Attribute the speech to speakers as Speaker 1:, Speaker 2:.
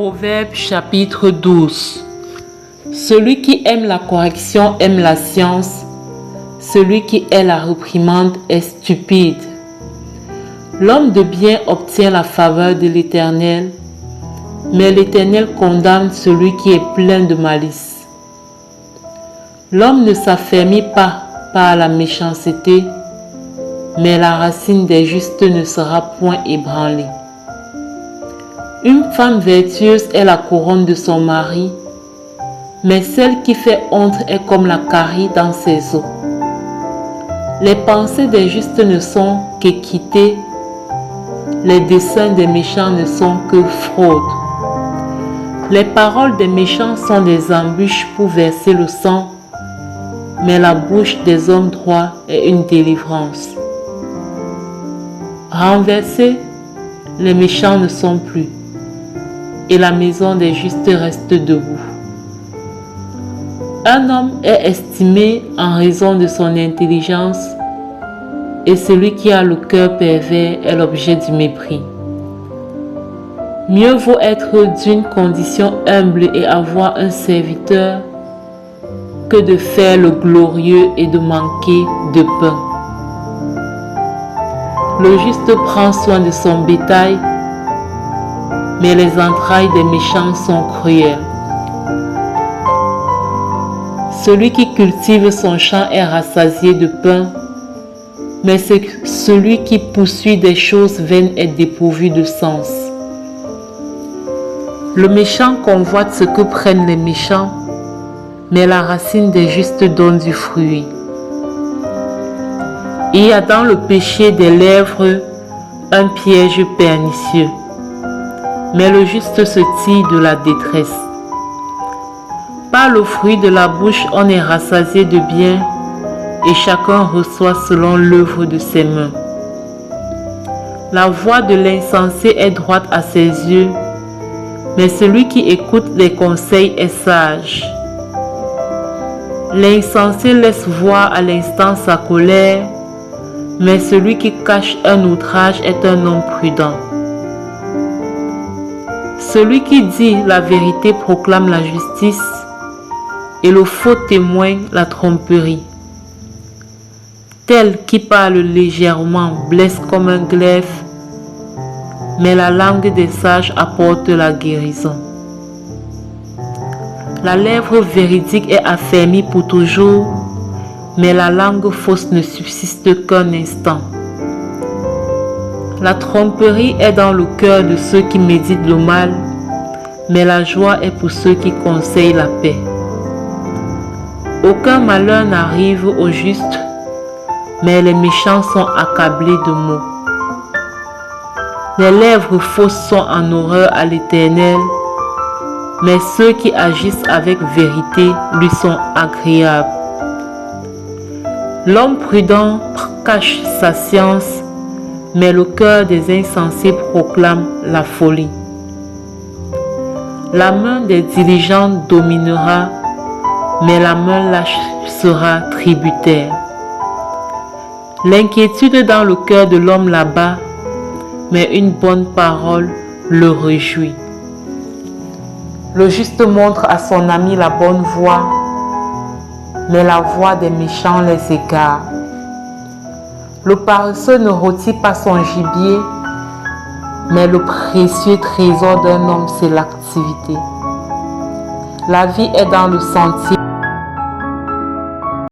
Speaker 1: Proverbe chapitre 12. Celui qui aime la correction aime la science. Celui qui hait la réprimande est stupide. L'homme de bien obtient la faveur de l'Éternel, mais l'Éternel condamne celui qui est plein de malice. L'homme ne s'affermit pas par la méchanceté, mais la racine des justes ne sera point ébranlée. Une femme vertueuse est la couronne de son mari, mais celle qui fait honte est comme la carie dans ses os. Les pensées des justes ne sont qu'équité, les desseins des méchants ne sont que fraude. Les paroles des méchants sont des embûches pour verser le sang, mais la bouche des hommes droits est une délivrance. Renversés, les méchants ne sont plus, et la maison des justes reste debout. Un homme est estimé en raison de son intelligence, et celui qui a le cœur pervers est l'objet du mépris. Mieux vaut être d'une condition humble et avoir un serviteur que de faire le glorieux et de manquer de pain. Le juste prend soin de son bétail, mais les entrailles des méchants sont cruelles. Celui qui cultive son champ est rassasié de pain, mais celui qui poursuit des choses vaines est dépourvu de sens. Le méchant convoite ce que prennent les méchants, mais la racine des justes donne du fruit. Il y a dans le péché des lèvres un piège pernicieux, mais le juste se tire de la détresse. Par le fruit de la bouche, on est rassasié de bien, et chacun reçoit selon l'œuvre de ses mains. La voix de l'insensé est droite à ses yeux, mais celui qui écoute les conseils est sage. L'insensé laisse voir à l'instant sa colère, mais celui qui cache un outrage est un homme prudent. Celui qui dit la vérité proclame la justice, et le faux témoin la tromperie. Tel qui parle légèrement blesse comme un glaive, mais la langue des sages apporte la guérison. La lèvre véridique est affermie pour toujours, mais la langue fausse ne subsiste qu'un instant. La tromperie est dans le cœur de ceux qui méditent le mal, mais la joie est pour ceux qui conseillent la paix. Aucun malheur n'arrive aux justes, mais les méchants sont accablés de maux. Les lèvres fausses sont en horreur à l'Éternel, mais ceux qui agissent avec vérité lui sont agréables. L'homme prudent cache sa science, mais le cœur des insensés proclame la folie. La main des diligents dominera, mais la main lâche sera tributaire. L'inquiétude dans le cœur de l'homme l'abat, mais une bonne parole le réjouit. Le juste montre à son ami la bonne voie, mais la voie des méchants les égare. Le paresseux ne rôtit pas son gibier, mais le précieux trésor d'un homme, c'est l'activité. La vie est dans le sentier,